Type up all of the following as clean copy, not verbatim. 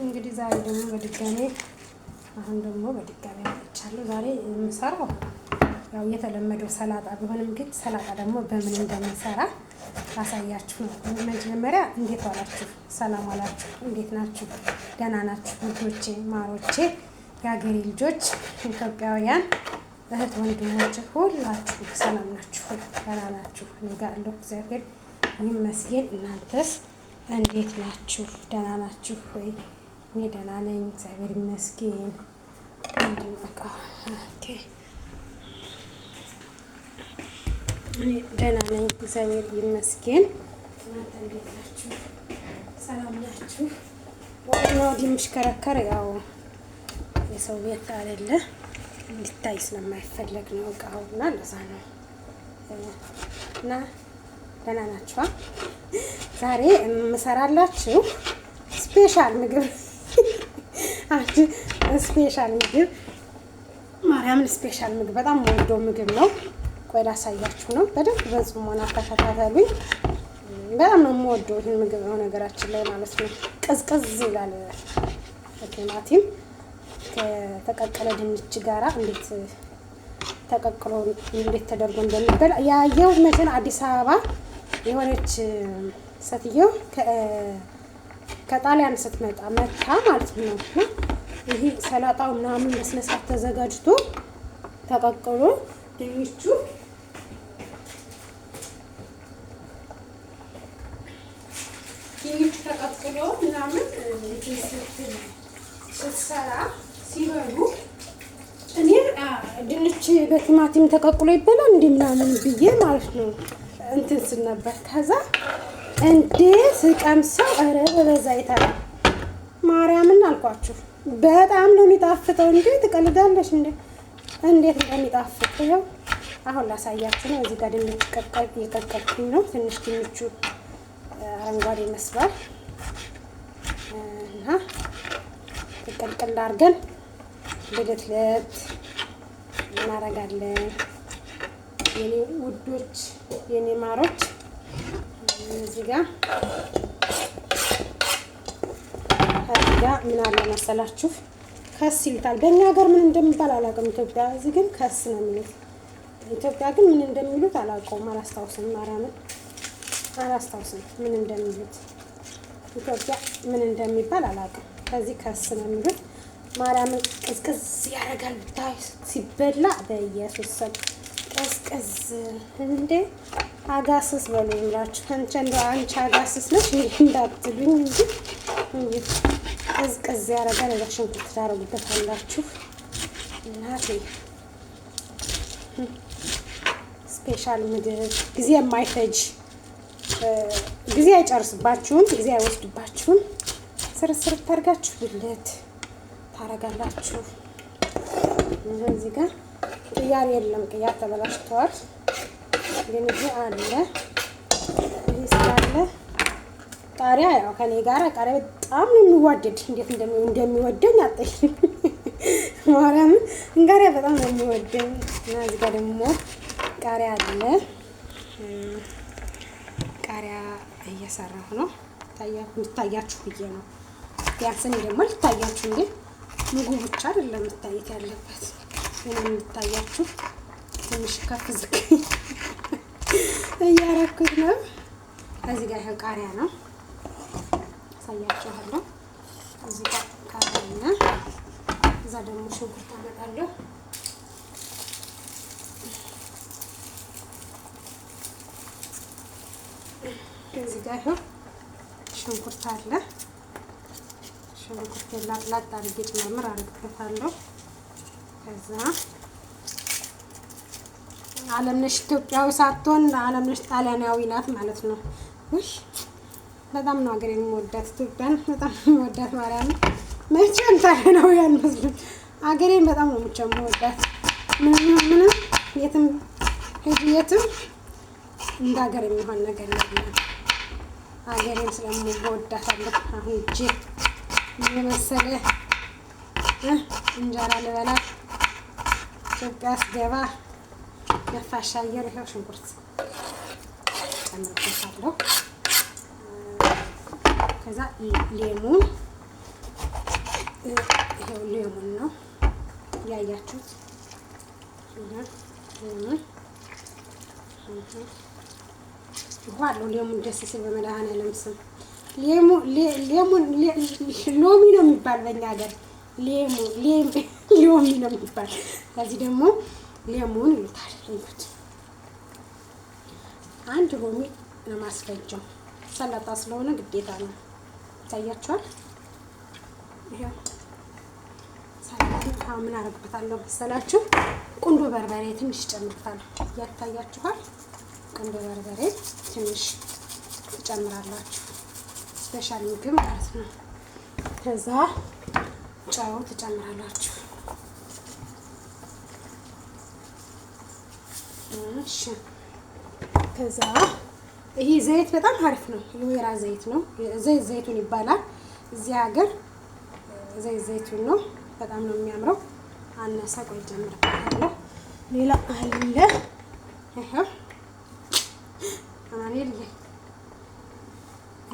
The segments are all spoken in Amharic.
እንግዲህ ዛሬ ደግሞ በድጋሜ መጥቻለሁ። ዛሬ የምሰራው ያው የተለመደው ሰላጣ ቢሆንም ግን ሰላጣ ደግሞ በምን እንደምሰራ ላሳያችሁ ነው። መጀመሪያ እንዴት ዋላችሁ? ሰላም ዋላችሁ? እንዴት ናችሁ? ደህና ናችሁ? ውዶቼ፣ ማሮቼ፣ የሀገሬ ልጆች፣ ኢትዮጵያውያን እህት ወንድሞች ሁላችሁ ሰላም ናችሁ? ደህና ናችሁ? እኔ ጋር አለሁ እግዚአብሔር ይመስገን። እናንተስ እንዴት ናችሁ? ደህና ናችሁ ወይ? እኔ ደህና ነኝ እግዚአብሔር ይመስገን። እኔ ደህና ነኝ እግዚአብሔር ይመስገን። እናንተ እንዴት ናችሁ? ሰላም ናችሁ? ወዲና ወዲህ የምሽከረከር ያው የሰው ቤት አይደለ እንዲታይ ስለማይፈለግ ነው እቃውና ለዛ ነው። እና ደህና ናችሁ? ዛሬ የምሰራላችሁ ስፔሻል ምግብ ስፔሻል ምግብ ማርያምን ስፔሻል ምግብ በጣም ወዶ ምግብ ነው። ቆይ ላሳያችሁ ነው። በደንብ በጽሞና ተከታተሉኝ። በጣም ነው የምወደው ይሄን ምግብ ነው ነገራችን ላይ ማለት ነው። ቅዝቅዝ ይላል። ቲማቲም ከተቀቀለ ድንች ጋራ እንዴት ተቀቅሎ እንዴት ተደርጎ እንደሚበላ ያየው መቼም አዲስ አበባ የሆነች ሴትዮ ከጣሊያን ስትመጣ መታ ማለት ነው። ይሄ ሰላጣው ምናምን በስነ ስርዓት ተዘጋጅቶ ተቀቅሎ ድንቹ ተቀቅሎ ምናምን ስትሰራ ሲበሉ እኔ ድንች በቲማቲም ተቀቅሎ ይበላል እንዴ ምናምን ብዬ ማለት ነው እንትን ስል ነበር። ከዛ እንዴ ስቀምሰው ኧረ በበዛ ይታል ማርያምን አልኳችሁ። በጣም ነው የሚጣፍጠው። እንዴ ትቀልዳለሽ እንዴ? እንዴት እንደሚጣፍጥ ይኸው አሁን ላሳያችሁ ነው። እዚህ ጋር ድንች እየቀቀልኩኝ ነው። ትንሽ ድንቹ አረንጓዴ መስሏል እና ቅልቅል አድርገን ልትለት እናደርጋለን። የኔ ውዶች፣ የኔ ማሮች እዚህ ጋር ምን አለ መሰላችሁ ከስ ይሉታል። በእኛ ሀገር ምን እንደሚባል አላውቅም። ኢትዮጵያ እዚህ ግን ከስ ነው የሚሉት። ኢትዮጵያ ግን ምን እንደሚሉት አላውቀውም፣ አላስታውስም። ማርያምን አላስታውስም ምን እንደሚሉት። ኢትዮጵያ ምን እንደሚባል አላውቅም። ከዚህ ከስ ነው የሚሉት። ማርያምን ቅዝቅዝ ያደርጋል ብታይ ሲበላ። በኢየሱስ ስም ቅዝቅዝ እንዴ! አጋስስ በሉ ይምላችሁ። አንቺ አጋስስ ነሽ እንዳትሉኝ እንጂ ቅዝቅዝ ያደርጋል። ለሽንኩርት ታረጉበታላችሁ። እናቴ ስፔሻል ምግብ ጊዜ የማይፈጅ ጊዜ አይጨርስባችሁም፣ ጊዜ አይወስድባችሁም። ስርስር ታርጋችሁ ብልት ታረጋላችሁ። እዚህ ጋር ቅያር የለም፣ ቅያር ተበላሽተዋል። ግን ይሄ አለ። ይሄ ስላለ ቃሪያ ያው ከኔ ጋር ቃሪያ በጣም ነው የሚዋደድ። እንዴት እንደሚወደኝ አጠይኝ ማርያምን ቃሪያ በጣም ነው የሚወደኝ። እና እዚህ ጋር ደግሞ ቃሪያ አለ። ቃሪያ እየሰራሁ ነው። እንድታያችሁ ብዬ ነው። ቢያንስ እኔ ደግሞ ልታያችሁ እንጂ ምግቡ ብቻ አይደለም መታየት ያለበት። ምንም እንድታያችሁ ትንሽ ከፍ ዝቅ እያረኩት ነው። እዚህ ጋር ይሄው ቃሪያ ነው አሳያችኋለሁ። እዚህ ጋር ቃሪያና እዛ ደግሞ ሽንኩርት አመጣለሁ። እዚህ ጋር ይሄው ሽንኩርት አለ። ሽንኩርት ላጥ አድርጌ ጨምር አድርግበታለሁ። ከዛ አለምነሽ ኢትዮጵያዊ ሳትሆን አለምነሽ ጣሊያናዊ ናት ማለት ነው። ውይ በጣም ነው ሀገሬን የምወዳት፣ ኢትዮጵያን በጣም የምወዳት። ማርያምን መቼም ጣሊያናዊ አልመስልም። ሀገሬን በጣም ነው የምወዳት። ምንም የትም እንደ ሀገር የሚሆን ነገር የለም። ሀገሬን ስለምወዳታለሁ። አሁን እጄ የመሰለ እንጀራ ልበላ ኢትዮጵያ ስገባ ነፋሻ አየር። ይኸው ሽንኩርት ጨምርበታለሁ። ከዛ ሌሙን ይሄው ሌሞን ነው ያያችሁት። ዋው ሌሞን ደስ ሲል በመድኃኒዓለም ስም ሌሞን ሎሚ ነው የሚባል በእኛ ሀገር ሎሚ ነው የሚባል። ከዚህ ደግሞ ሌሞን ይሉታል። እዩት አንድ ሎሚ ነው ማስፈጀው። ሰላጣ ስለሆነ ግዴታ ነው። ታያችኋል። ይሄው ሰላጣ ምን አደርግበታለሁ መሰላችሁ? ቁንዶ በርበሬ ትንሽ ጨምርታለሁ። ያታያችኋል። ቁንዶ በርበሬ ትንሽ ትጨምራላችሁ። ስፔሻል ምግብ ማለት ነው። ከዛ ጨው ትጨምራላችሁ። እሺ ከዛ ይሄ ዘይት በጣም አሪፍ ነው። የወይራ ዘይት ነው። ዘይቱን ይባላል እዚህ ሀገር ዘይቱን ነው። በጣም ነው የሚያምረው። አነሳ ቆይ ጨምርበታለሁ። ሌላ አለ ይሄ አማኔል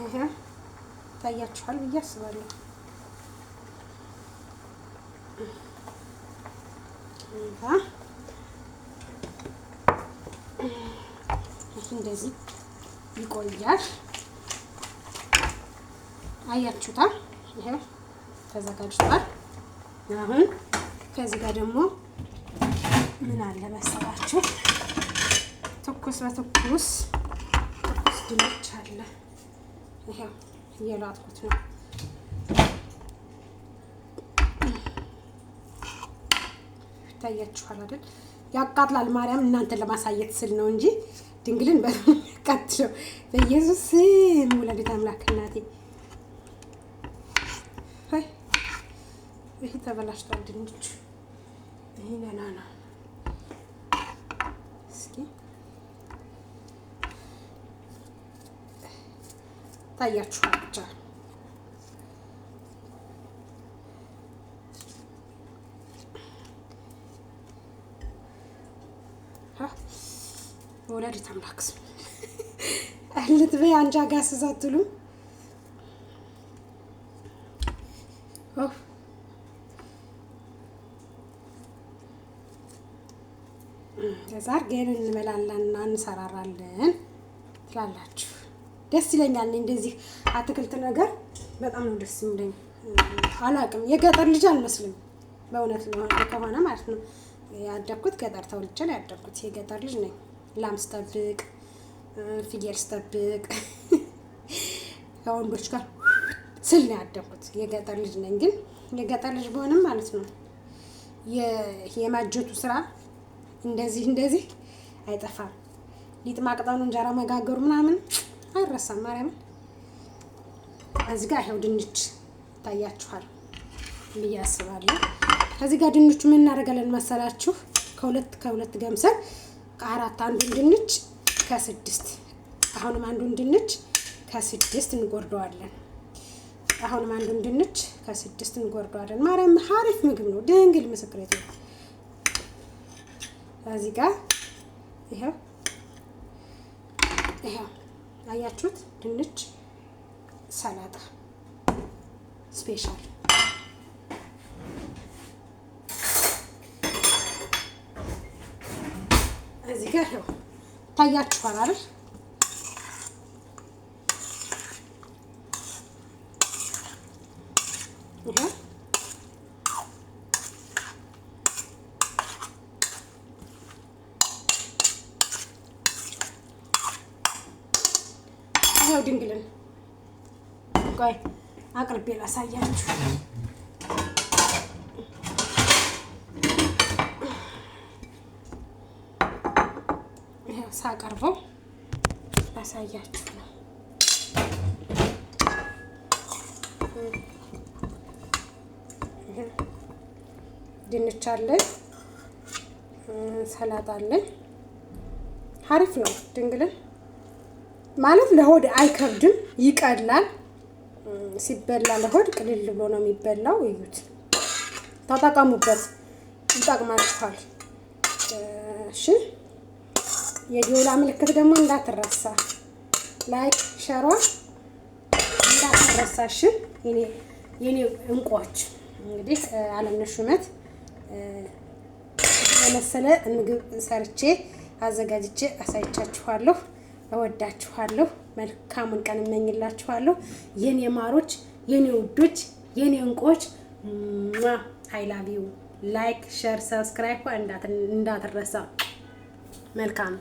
ይሄ ታያችኋል ብዬ አስባለሁ። እንደዚህ ይቆያል። አያችሁታ? ይሄ ተዘጋጅቷል። አሁን ከዚህ ጋር ደግሞ ምን አለ መሰላችሁ? ትኩስ ድንች አለ። ይሄው እየላጥኩት ነው። ታያችኋል አይደል? ያቃጥላል። ማርያም እናንተን ለማሳየት ስል ነው እንጂ ድንግልን በጣም ያቃጥለው። በኢየሱስ ስም ወላዲተ አምላክ እናቴ ይሄ ተበላሽቷል ድንቹ። ይሄ ገና ነው። እስኪ ታያችኋል ብቻ ወላዲተ አምላክ ስም አለት በይ አንጃ ጋር ስዛትሉ ከዛር ገን እንበላለን እንሰራራለን ትላላችሁ። ደስ ይለኛል። እንደዚህ አትክልት ነገር በጣም ነው ደስ የሚለኝ። አላውቅም የገጠር ልጅ አልመስልም በእውነት ነው ከሆነ ማለት ነው። ያደኩት ገጠር ተወልጄ ነው ያደኩት። የገጠር ልጅ ነኝ። ላም ስጠብቅ ፍየል ስጠብቅ ከወንዶች ጋር ስል ነው ያደኩት። የገጠር ልጅ ነኝ። ግን የገጠር ልጅ በሆነም ማለት ነው የማጀቱ ስራ እንደዚህ አይጠፋም። ሊጥ ማቅጠኑ እንጀራ መጋገሩ ምናምን አይረሳም። ማርያምን እዚህ ጋር ይሄው ድንች ታያችኋል ብዬ አስባለሁ። ከዚህ ጋር ድንቹ ምን እናደርጋለን መሰላችሁ? ከሁለት ገምሰን ከአራት አንዱን ድንች ከ6 አሁንም አንዱን ድንች ከ6 እንጎርደዋለን። ማርያም አሪፍ ምግብ ነው። ድንግል ምስክሬት ነው። እዚህ ጋር ይሄው አያችሁት? ድንች ሰላጣ ስፔሻል እዚህ ጋር ይሄው ታያችኋል አይደል? ይሄው ድንግልን ቆይ አቅርቤ ላሳያችሁ። ይሄው ሳቀርበው ላሳያችሁ ነው። ድንች አለኝ፣ ሰላጣ አለኝ። አሪፍ ነው ድንግልን ማለት ለሆድ አይከብድም፣ ይቀላል። ሲበላ ለሆድ ቅልል ብሎ ነው የሚበላው። እዩት፣ ተጠቀሙበት፣ ይጠቅማችኋል። እሺ የዶላ ምልክት ደግሞ እንዳትረሳ፣ ላይክ ሸሯ እንዳትረሳ። እሺ የኔ እንቁዎች እንግዲህ አለምነሽ ሹመት የመሰለ ምግብ ሰርቼ አዘጋጅቼ አሳይቻችኋለሁ። እወዳችኋለሁ። መልካሙን ቀን እመኝላችኋለሁ። የኔ ማሮች፣ የኔ ውዶች፣ የኔ እንቆች አይ ላቭ ዩ። ላይክ፣ ሼር፣ ሰብስክራይብ እንዳትረሳ። መልካም